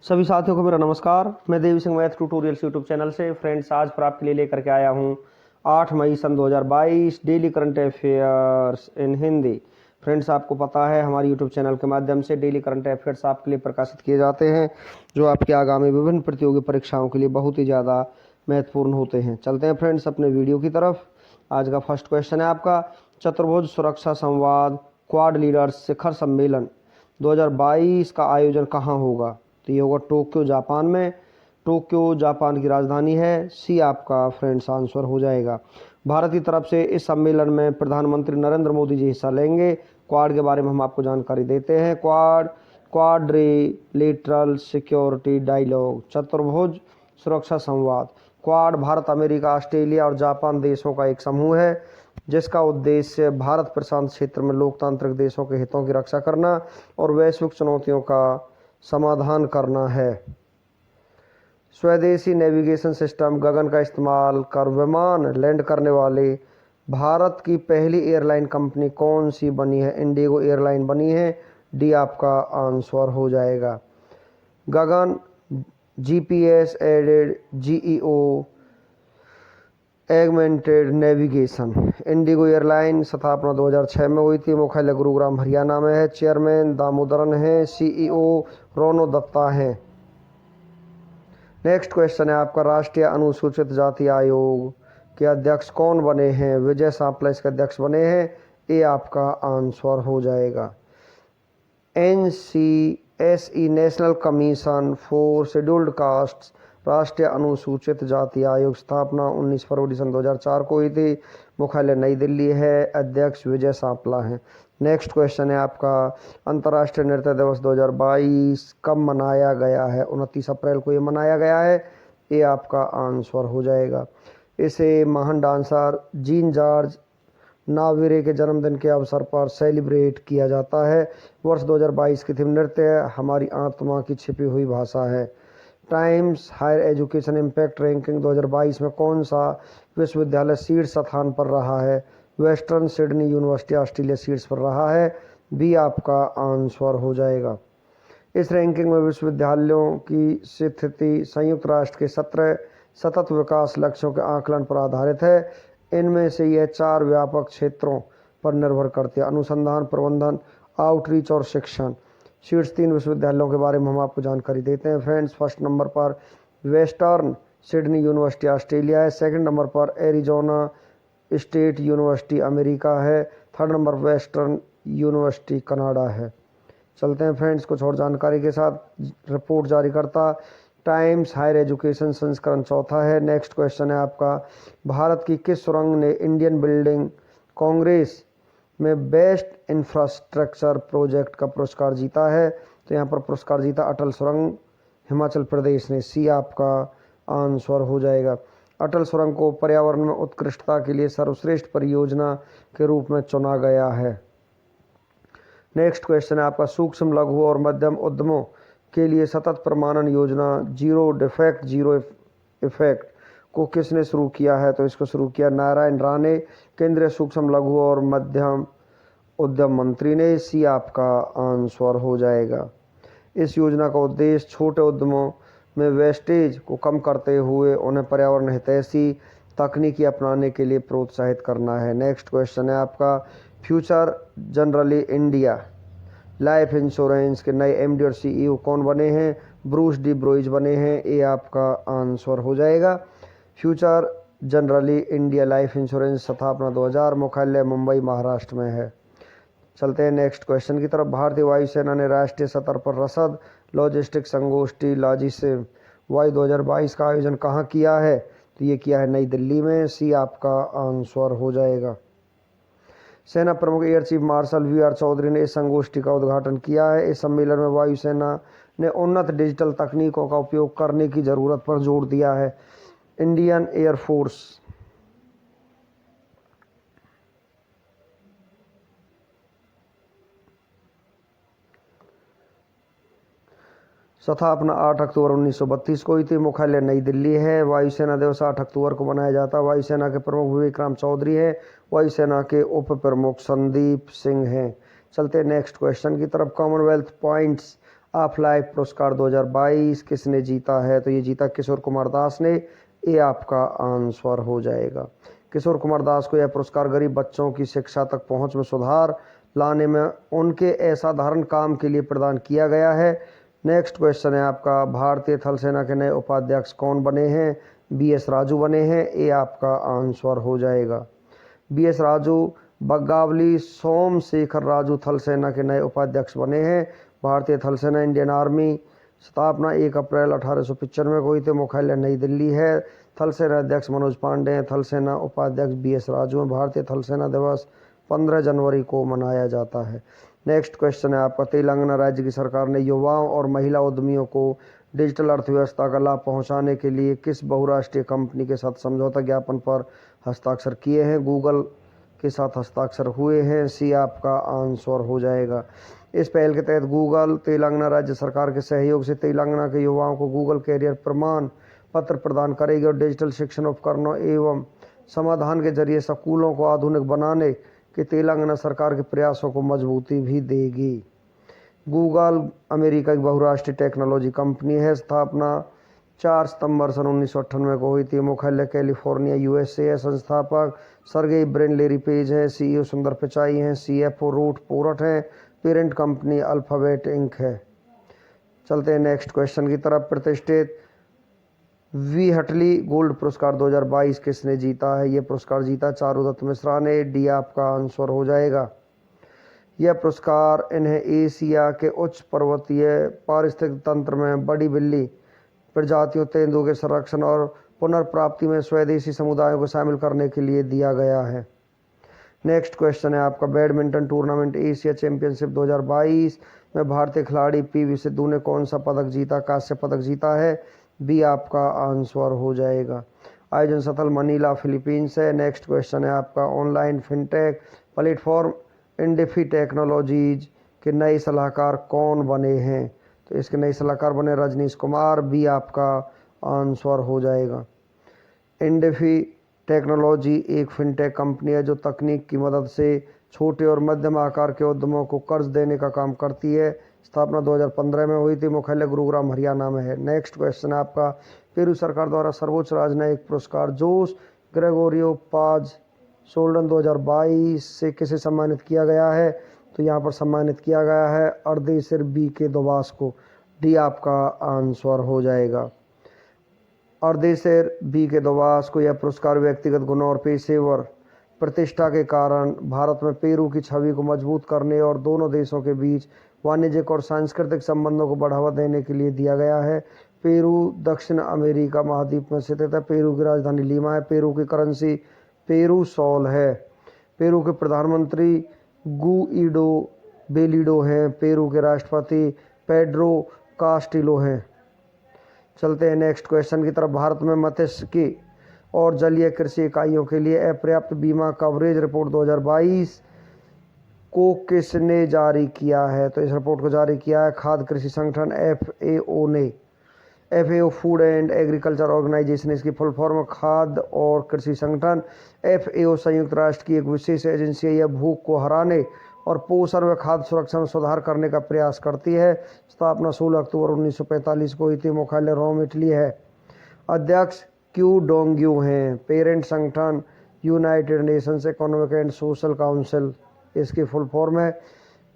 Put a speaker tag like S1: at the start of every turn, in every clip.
S1: सभी साथियों को मेरा नमस्कार। मैं Devi Singh math tutorials YouTube channel से फ्रेंड्स आज पर आपके लिए लेकर के आया हूं 8 मई सन 2022 daily current affairs in Hindi. Friends, आपको पता है हमारे यूट्यूब चैनल के माध्यम से डेली करंट अफेयर्स आपके लिए प्रकाशित किए जाते हैं जो आपके आगामी विभिन्न प्रतियोगी परीक्षाओं के लिए बहुत ही ज़्यादा महत्वपूर्ण होते हैं। चलते हैं फ्रेंड्स अपने वीडियो की तरफ। आज का फर्स्ट क्वेश्चन है आपका, चतुर्भुज सुरक्षा संवाद क्वाड लीडर्स शिखर सम्मेलन 2022 का आयोजन कहाँ होगा? तो ये होगा टोक्यो जापान में। टोक्यो जापान की राजधानी है। सी आपका फ्रेंड्स आंसर हो जाएगा। भारत की तरफ से इस सम्मेलन में प्रधानमंत्री नरेंद्र मोदी जी हिस्सा लेंगे। क्वाड के बारे में हम आपको जानकारी देते हैं। क्वाड्रिलेटरल सिक्योरिटी डायलॉग, चतुर्भुज सुरक्षा संवाद। क्वाड भारत, अमेरिका, ऑस्ट्रेलिया और जापान देशों का एक समूह है जिसका उद्देश्य भारत प्रशांत क्षेत्र में लोकतांत्रिक देशों के हितों की रक्षा करना और वैश्विक चुनौतियों का समाधान करना है। स्वदेशी नेविगेशन सिस्टम गगन का इस्तेमाल कर विमान लैंड करने वाले भारत की पहली एयरलाइन कंपनी कौन सी बनी है? इंडिगो एयरलाइन बनी है। डी आपका आंसर हो जाएगा। Gagan GPS aided GEO augmented navigation. IndiGo airline स्थापना 2006 में हुई थी। मुख्यालय गुरुग्राम हरियाणा में है। चेयरमैन दामोदरन है। सीईओ रोनो दत्ता है। नेक्स्ट क्वेश्चन है आपका, राष्ट्रीय अनुसूचित जाति आयोग के अध्यक्ष कौन बने हैं? विजय सांपला इसके अध्यक्ष बने हैं। ए आपका आंसर हो जाएगा। NCSE national commission for scheduled castes राष्ट्रीय अनुसूचित जाति आयोग स्थापना 19 फरवरी सन 2004 को हुई थी। मुख्यालय नई दिल्ली है। अध्यक्ष विजय सांपला हैं। नेक्स्ट क्वेश्चन है आपका, अंतर्राष्ट्रीय नृत्य दिवस 2022 कब मनाया गया है? 29 अप्रैल को ये मनाया गया है। ये आपका आंसर हो जाएगा। इसे महान डांसर जीन जॉर्ज नाविरे के जन्मदिन के अवसर पर सेलिब्रेट किया जाता है। वर्ष 2022 की थीम नृत्य हमारी आत्मा की छिपी हुई भाषा है। Times Higher Education impact ranking 2022 में कौन सा विश्वविद्यालय शीर्ष स्थान पर रहा है? वेस्टर्न सिडनी यूनिवर्सिटी ऑस्ट्रेलिया शीर्ष पर रहा है। बी आपका आंसर हो जाएगा। इस रैंकिंग में विश्वविद्यालयों की स्थिति संयुक्त राष्ट्र के 17 सतत विकास लक्ष्यों के आकलन पर आधारित है। इनमें से यह 4 व्यापक क्षेत्रों पर निर्भर करती है: अनुसंधान, प्रबंधन, आउटरीच और शिक्षण। शीर्ष 3 विश्वविद्यालयों के बारे में हम आपको जानकारी देते हैं फ्रेंड्स। फर्स्ट नंबर पर वेस्टर्न सिडनी यूनिवर्सिटी ऑस्ट्रेलिया है। सेकंड नंबर पर एरिजोना स्टेट यूनिवर्सिटी अमेरिका है। Third number western university Canada है। चलते हैं फ्रेंड्स कुछ और जानकारी के साथ। रिपोर्ट जारी करता टाइम्स हायर एजुकेशन संस्करण 4 है। नेक्स्ट क्वेश्चन है आपका, भारत की किस सुरंग ने इंडियन बिल्डिंग कांग्रेस में बेस्ट इंफ्रास्ट्रक्चर प्रोजेक्ट का पुरस्कार जीता है? तो यहाँ पर पुरस्कार जीता अटल सुरंग, हिमाचल प्रदेश ने। सी आपका आंसर हो जाएगा। अटल सुरंग को पर्यावरण में उत्कृष्टता के लिए सर्वश्रेष्ठ परियोजना के रूप में चुना गया है। नेक्स्ट क्वेश्चन है आपका, सूक्ष्म लघु और मध्यम उद्यमों के लिए सतत प्रमाणन योजना जीरो डिफेक्ट जीरो इफेक्ट को किसने शुरू किया है? तो इसको शुरू किया नारायण राणे, केंद्रीय सूक्ष्म लघु और मध्यम उद्यम मंत्री ने। सी आपका आंसर हो जाएगा। इस योजना का उद्देश्य छोटे उद्यमों में वेस्टेज को कम करते हुए उन्हें पर्यावरण हितैषी तकनीकी अपनाने के लिए प्रोत्साहित करना है। नेक्स्ट क्वेश्चन है आपका, future generally India life insurance के नए एमडी और सीईओ कौन बने हैं? ब्रूस डी ब्रोइज बने हैं। ये आपका आंसर हो जाएगा। Future generally India life insurance स्थापना 2000, मुख्यालय मुंबई महाराष्ट्र में है। चलते हैं नेक्स्ट क्वेश्चन की तरफ। भारतीय वायुसेना ने राष्ट्रीय स्तर पर रसद लॉजिस्टिक संगोष्ठी लॉजिसिम वायु 2022 का आयोजन कहाँ किया है? तो ये किया है नई दिल्ली में। सी आपका आंसर हो जाएगा। सेना प्रमुख एयर चीफ मार्शल वी.आर. चौधरी ने इस संगोष्ठी का उद्घाटन किया है। इस सम्मेलन में वायुसेना ने उन्नत डिजिटल तकनीकों का उपयोग करने की ज़रूरत पर जोर दिया है। इंडियन एयरफोर्स स्थापना 8 अक्टूबर 1932 को हुई थी। मुख्यालय नई दिल्ली है। वायुसेना दिवस 8 अक्टूबर को मनाया जाता है। वायुसेना के प्रमुख विवेक चौधरी हैं। वायुसेना के उप प्रमुख संदीप सिंह हैं। चलते नेक्स्ट क्वेश्चन की तरफ। कॉमनवेल्थ पॉइंट्स ऑफ लाइफ पुरस्कार 2022 किसने जीता है? तो ये जीता किशोर कुमार दास ने। ये आपका आंसर हो जाएगा। किशोर कुमार दास को यह पुरस्कार गरीब बच्चों की शिक्षा तक पहुंच में सुधार लाने में उनके असाधारण काम के लिए प्रदान किया गया है। नेक्स्ट क्वेश्चन है आपका, भारतीय थल सेना के नए उपाध्यक्ष कौन बने हैं? BS राजू बने हैं। ये आपका आंसर हो जाएगा। BS राजू बग्गावली सोमशेखर राजू थल सेना के नए उपाध्यक्ष बने हैं। भारतीय थल सेना इंडियन आर्मी स्थापना 1 अप्रैल 1895 को हुई थी। मुख्यालय नई दिल्ली है। थल सेना अध्यक्ष मनोज पांडे हैं। थल सेना उपाध्यक्ष BS राजू हैं। भारतीय थल सेना दिवस 15 जनवरी को मनाया जाता है। नेक्स्ट क्वेश्चन है आपका, तेलंगाना राज्य की सरकार ने युवाओं और महिला उद्यमियों को डिजिटल अर्थव्यवस्था का लाभ पहुंचाने के लिए किस बहुराष्ट्रीय कंपनी के साथ समझौता ज्ञापन पर हस्ताक्षर किए हैं? गूगल के साथ हस्ताक्षर हुए हैं। सी आपका आंसर हो जाएगा। इस पहल के तहत गूगल तेलंगाना राज्य सरकार के सहयोग से तेलंगाना के युवाओं को गूगल कैरियर प्रमाण पत्र प्रदान करेगी और डिजिटल शिक्षण उपकरणों एवं समाधान के जरिए स्कूलों को आधुनिक बनाने के तेलंगाना सरकार के प्रयासों को मजबूती भी देगी। गूगल अमेरिका की बहुराष्ट्रीय टेक्नोलॉजी कंपनी है। स्थापना 4 सितंबर सन 1998 को हुई थी। मुख्यालय कैलिफोर्निया USA है। संस्थापक सर्गेई ब्रिन लेरी पेज है। CEO सुंदर पिचाई हैं। CFO रूट पोरट हैं। पेरेंट कंपनी अल्फाबेट इंक है। चलते हैं नेक्स्ट क्वेश्चन की तरफ। प्रतिष्ठित वी हटली गोल्ड पुरस्कार 2022 किसने जीता है? ये पुरस्कार जीता चारुदत्त मिश्रा ने। डी आपका आंसर हो जाएगा। यह पुरस्कार इन्हें एशिया के उच्च पर्वतीय पारिस्थितिक तंत्र में बड़ी बिल्ली प्रजातियों तेंदुओं के संरक्षण और पुनर्प्राप्ति में स्वदेशी समुदायों को शामिल करने के लिए दिया गया है। नेक्स्ट क्वेश्चन है आपका, बैडमिंटन टूर्नामेंट एशिया चैंपियनशिप 2022 में भारतीय खिलाड़ी PV सिंधु ने कौन सा पदक जीता? कांस्य पदक जीता है। बी आपका आंसर हो जाएगा। आयोजन स्थल मनीला फिलीपींस है। नेक्स्ट क्वेश्चन है आपका, ऑनलाइन फिनटेक प्लेटफॉर्म इंडेफी टेक्नोलॉजीज के नए सलाहकार कौन बने हैं? तो इसके नए सलाहकार बने रजनीश कुमार। बी आपका आंसर हो जाएगा। इंडेफी टेक्नोलॉजी एक फिनटेक कंपनी है जो तकनीक की मदद से छोटे और मध्यम आकार के उद्यमों को कर्ज देने का काम करती है। स्थापना 2015 में हुई थी। मुख्यालय गुरुग्राम हरियाणा में है। नेक्स्ट क्वेश्चन है आपका, पेरू सरकार द्वारा सर्वोच्च राजनयिक पुरस्कार जोस ग्रेगोरियो पाज सोल्डन 2022 से किसे सम्मानित किया गया है? तो यहाँ पर सम्मानित किया गया है अर्देशिर BK दोबास को। डी आपका आंसर हो जाएगा। अर्देशिर BK दोबास को यह पुरस्कार व्यक्तिगत गुणों और पेशेवर प्रतिष्ठा के कारण भारत में पेरू की छवि को मजबूत करने और दोनों देशों के बीच वाणिज्यिक और सांस्कृतिक संबंधों को बढ़ावा देने के लिए दिया गया है। पेरू दक्षिण अमेरिका महाद्वीप में स्थित है। पेरू की राजधानी लीमा है। पेरू की करेंसी पेरू सोल है। पेरू के प्रधानमंत्री गुइडो बेलिडो हैं। पेरू के राष्ट्रपति पेड्रो कास्टिलो हैं। चलते हैं नेक्स्ट क्वेश्चन की तरफ। भारत में मत्स्यिकी और जलीय कृषि इकाइयों के लिए अपर्याप्त बीमा कवरेज रिपोर्ट 2022 को किसने जारी किया है? तो इस रिपोर्ट को जारी किया है खाद्य कृषि संगठन FAO ने। FAO food and agriculture organisation, इसकी फुल फॉर्म खाद्य और कृषि संगठन। FAO संयुक्त राष्ट्र की एक विशेष एजेंसी है। यह भूख को हराने और पोषण व खाद्य सुरक्षा में सुधार करने का प्रयास करती है। स्थापना 16 अक्टूबर 1945 को हुई थी। मुख्यालय रोम इटली है। अध्यक्ष क्यू डोंग्यू हैं। पेरेंट संगठन United Nations economic and social council, इसकी फुल फॉर्म है।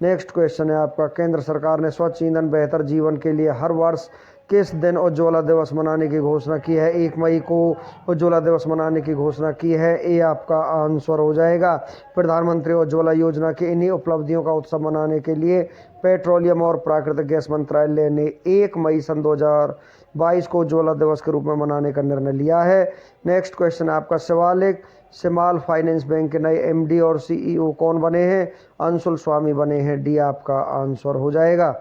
S1: नेक्स्ट क्वेश्चन है आपका, केंद्र सरकार ने स्वच्छ ईंधन बेहतर जीवन के लिए हर वर्ष किस दिन उज्ज्वला दिवस मनाने की घोषणा की है? 1 मई को उज्ज्वला दिवस मनाने की घोषणा की है। ये आपका आंसर हो जाएगा। प्रधानमंत्री उज्ज्वला योजना की इन्हीं उपलब्धियों का उत्सव मनाने के लिए पेट्रोलियम और प्राकृतिक गैस मंत्रालय ने 1 मई सन 2022 को उज्ज्वला दिवस के रूप में मनाने का निर्णय लिया है। नेक्स्ट क्वेश्चन आपका, शिवालिक स्मॉल फाइनेंस बैंक के नए MD और CEO कौन बने हैं? अंशुल स्वामी बने हैं। डी आपका आंसर हो जाएगा।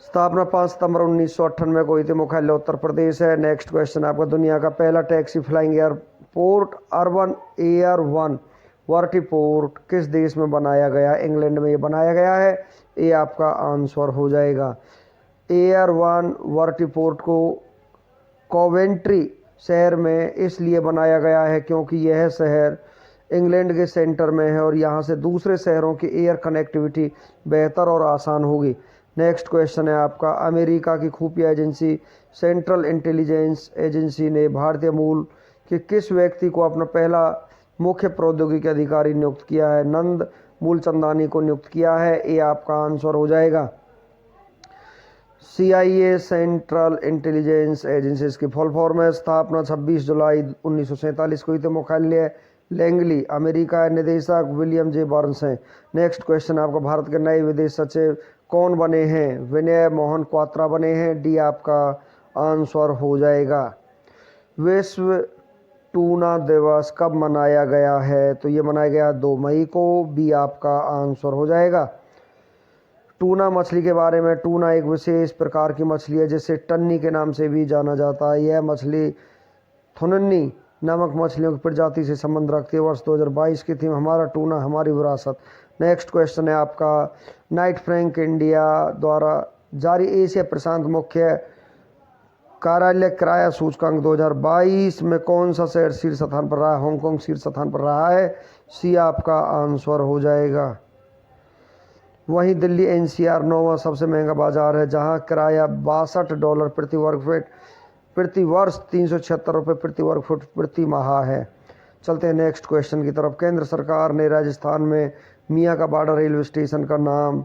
S1: स्थापना 5 सितंबर 1998 को हुई थी। मुख्यालय उत्तर प्रदेश है। नेक्स्ट क्वेश्चन आपका, दुनिया का पहला taxi flying airport urban air 1 vertiport किस देश में बनाया गया? इंग्लैंड में ये बनाया गया है। ये आपका आंसर हो जाएगा। एयर 1 वर्टिपोर्ट को कोवेंट्री शहर में इसलिए बनाया गया है क्योंकि यह शहर इंग्लैंड के सेंटर में है और यहाँ से दूसरे शहरों की एयर कनेक्टिविटी बेहतर और आसान होगी। नेक्स्ट क्वेश्चन है आपका, अमेरिका की खुफिया एजेंसी सेंट्रल इंटेलिजेंस एजेंसी ने भारतीय मूल के किस व्यक्ति को अपना पहला मुख्य प्रौद्योगिकी अधिकारी नियुक्त किया है? नंद मूलचंदानी को नियुक्त किया है। ये आपका आंसर हो जाएगा। CIA सेंट्रल इंटेलिजेंस एजेंसी इसकी फुल फॉर्म है। स्थापना 26 जुलाई 1947 को हुई थी। मुख्यालय लैंगली अमेरिका है। निदेशक विलियम जे बर्न्स हैं। नेक्स्ट क्वेश्चन आपका, भारत के नए विदेश सचिव कौन बने हैं? विनय मोहन क्वात्रा बने हैं। डी आपका आंसर हो जाएगा। विश्व टूना दिवस कब मनाया गया है? तो ये मनाया गया 2 मई को। बी आपका आंसर हो जाएगा। टूना मछली के बारे में, टूना एक विशेष प्रकार की मछली है जिसे टन्नी के नाम से भी जाना जाता है। यह मछली थुनन्नी नामक मछलियों की प्रजाति से संबंध रखती है। वर्ष 2022 की थीम हमारा टूना हमारी विरासत। नेक्स्ट क्वेश्चन है आपका, नाइट फ्रैंक इंडिया द्वारा जारी एशिया प्रशांत मुख्य कार्यालय किराया सूचकांक 2022 में कौन सा शहर शीर्ष स्थान पर रहा है? हांगकांग शीर्ष स्थान पर रहा है। सी आपका आंसर हो जाएगा। वहीं दिल्ली NCR 9वां सबसे महंगा बाजार है, जहां किराया $62 प्रति वर्ग फुट प्रति वर्ष, 376 रुपये प्रति वर्ग फुट प्रति माह है। चलते हैं नेक्स्ट क्वेश्चन की तरफ। केंद्र सरकार ने राजस्थान में मियाँ का बाड़ा रेलवे स्टेशन का नाम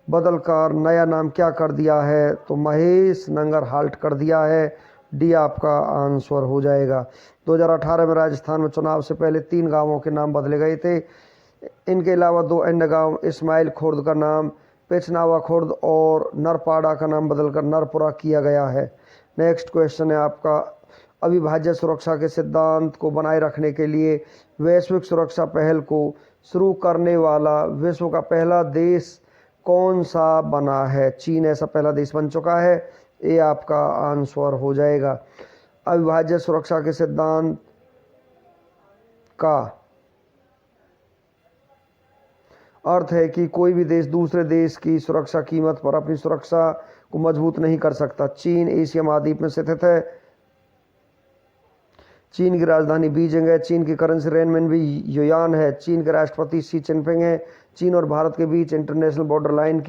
S1: बदलकर नया नाम क्या कर दिया है? तो महेश नंगर हाल्ट कर दिया है। डी आपका आंसर हो जाएगा। 2018 में राजस्थान में चुनाव से पहले 3 गांवों के नाम बदले गए थे। इनके अलावा 2 अन्य गांव इस्माइल खुर्द का नाम पेचनावा खुर्द और नरपाड़ा का नाम बदलकर नरपुरा किया गया है। नेक्स्ट क्वेश्चन है आपका, अविभाज्य सुरक्षा के सिद्धांत को बनाए रखने के लिए वैश्विक सुरक्षा पहल को शुरू करने वाला विश्व का पहला देश कौन सा बना है? चीन ऐसा पहला देश बन चुका है। ये आपका आंसर हो जाएगा। अविभाज्य सुरक्षा के सिद्धांत का अर्थ है कि कोई भी देश दूसरे देश की सुरक्षा कीमत पर अपनी सुरक्षा को मजबूत नहीं कर सकता। चीन एशिया महाद्वीप में स्थित है। चीन की राजधानी बीजिंग है। चीन की करेंसी रेनमिनबी युआन है। चीन के राष्ट्रपति शी चिनपिंग हैं। चीन और भारत के बीच इंटरनेशनल बॉर्डर लाइन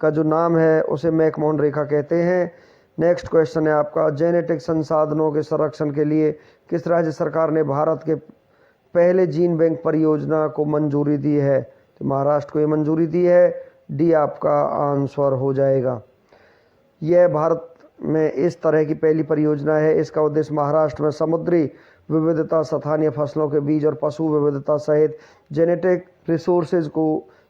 S1: का जो नाम है उसे मैकमोहन रेखा कहते हैं। नेक्स्ट क्वेश्चन है आपका, जेनेटिक संसाधनों के संरक्षण के लिए किस राज्य सरकार ने भारत के पहले जीन बैंक परियोजना को मंजूरी दी है? तो महाराष्ट्र को ये मंजूरी दी है। डी आपका आंसर हो जाएगा। यह भारत में इस तरह की पहली परियोजना है। इसका उद्देश्य महाराष्ट्र में समुद्री विविधता, स्थानीय फसलों के बीज और पशु विविधता सहित जेनेटिक रिसोर्सेज को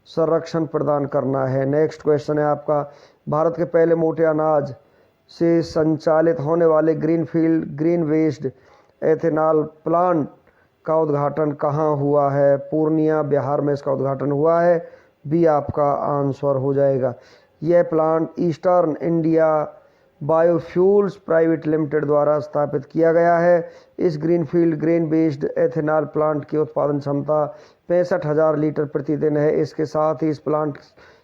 S1: संरक्षण प्रदान करना है। नेक्स्ट क्वेश्चन है आपका, भारत के पहले मोटे अनाज से संचालित होने वाले greenfield green waste ethanol plant का उद्घाटन कहाँ हुआ है? पूर्णिया बिहार में इसका उद्घाटन हुआ है। बी आपका आंसर हो जाएगा। यह plant eastern India biofuels private limited द्वारा स्थापित किया गया है। इस greenfield grain based ethanol plant की उत्पादन क्षमता 65,000 लीटर प्रतिदिन है। इसके साथ ही इस प्लांट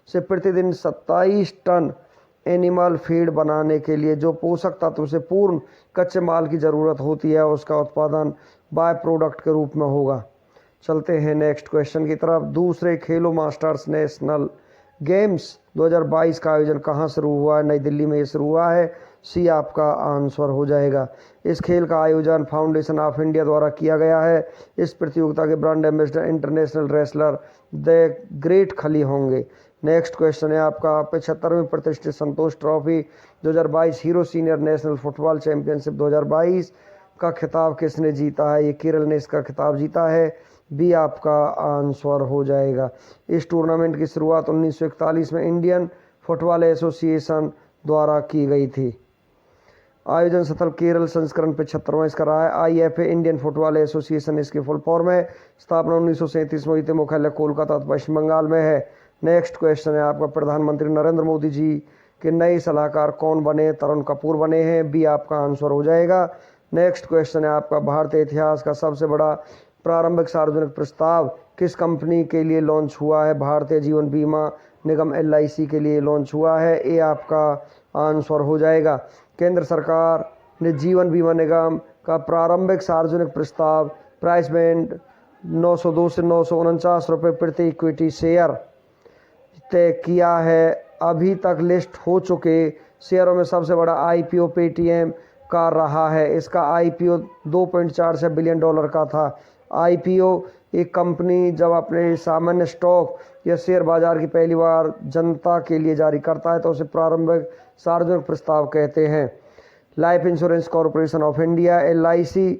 S1: से प्रतिदिन 27 टन एनिमल फीड बनाने के लिए जो पोषक तत्व से पूर्ण कच्चे माल की ज़रूरत होती है उसका उत्पादन बाय प्रोडक्ट के रूप में होगा। चलते हैं नेक्स्ट क्वेश्चन की तरफ। दूसरे खेलो मास्टर्स नेशनल गेम्स 2022 का आयोजन कहाँ शुरू हुआ है? नई दिल्ली में ये शुरू हुआ है। सी आपका आंसर हो जाएगा। इस खेल का आयोजन फाउंडेशन ऑफ इंडिया द्वारा किया गया है। इस प्रतियोगिता के brand ambassador international wrestler the great Khali होंगे। नेक्स्ट क्वेश्चन है आपका, 75वीं प्रतिष्ठित Santosh trophy 2022 hero senior national football championship 2022 का खिताब किसने जीता है? ये केरल ने इसका खिताब जीता है। बी आपका आंसर हो जाएगा। इस टूर्नामेंट की शुरुआत 1941 में इंडियन फुटबॉल एसोसिएशन द्वारा की गई थी। आयोजन स्थल केरल, संस्करण 75वां इसका रहा है। IFA इंडियन फुटबॉल एसोसिएशन इसकी फुल फॉर्म है। स्थापना 1937 में हुई थी। मुख्यालय कोलकाता पश्चिम बंगाल में है। नेक्स्ट क्वेश्चन है आपका, प्रधानमंत्री नरेंद्र मोदी जी के नए सलाहकार कौन बने? तरुण कपूर बने हैं। बी आपका आंसर हो जाएगा। नेक्स्ट क्वेश्चन है आपका, भारतीय इतिहास का सबसे बड़ा प्रारंभिक सार्वजनिक प्रस्ताव किस कंपनी के लिए लॉन्च हुआ है? भारतीय जीवन बीमा निगम LIC के लिए लॉन्च हुआ है। ये आपका आंसर हो जाएगा। केंद्र सरकार ने जीवन बीमा निगम का प्रारंभिक सार्वजनिक प्रस्ताव प्राइस बैंड 902 से 949 रुपये प्रति इक्विटी शेयर तय किया है। अभी तक लिस्ट हो चुके शेयरों में सबसे बड़ा आईपीओ पेटीएम का रहा है। इसका आईपीओ 2.46 बिलियन डॉलर का था। आईपीओ एक कंपनी जब अपने सामान्य स्टॉक या शेयर बाजार की पहली बार जनता के लिए जारी करता है तो उसे प्रारंभिक सार्वजनिक प्रस्ताव कहते हैं। Life insurance corporation of India LIC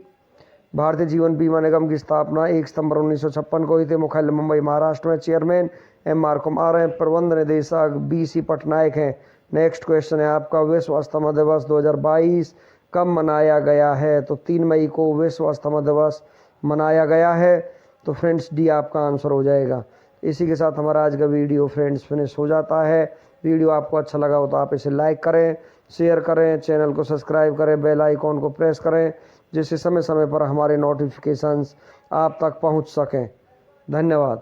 S1: Bharatiya Jeevan बीमा निगम की स्थापना 1 सितंबर 1956 को हुई थी। मुख्यालय मुंबई महाराष्ट्र में। चेयरमैन MR कुमार हैं। प्रबंध निदेशक BC पटनायक हैं। नेक्स्ट क्वेश्चन है आपका, विश्व अस्थमा दिवस 2022 कब मनाया गया है? तो 3 मई को विश्व अस्थमा दिवस मनाया गया है। तो फ्रेंड्स D आपका आंसर हो जाएगा। इसी के साथ हमारा आज का वीडियो फ्रेंड्स फिनिश हो जाता है। वीडियो आपको अच्छा लगा हो तो आप इसे लाइक करें, शेयर करें, चैनल को सब्सक्राइब करें, बेल आइकॉन को प्रेस करें जिससे समय समय पर हमारे नोटिफिकेशंस आप तक पहुंच सकें। धन्यवाद।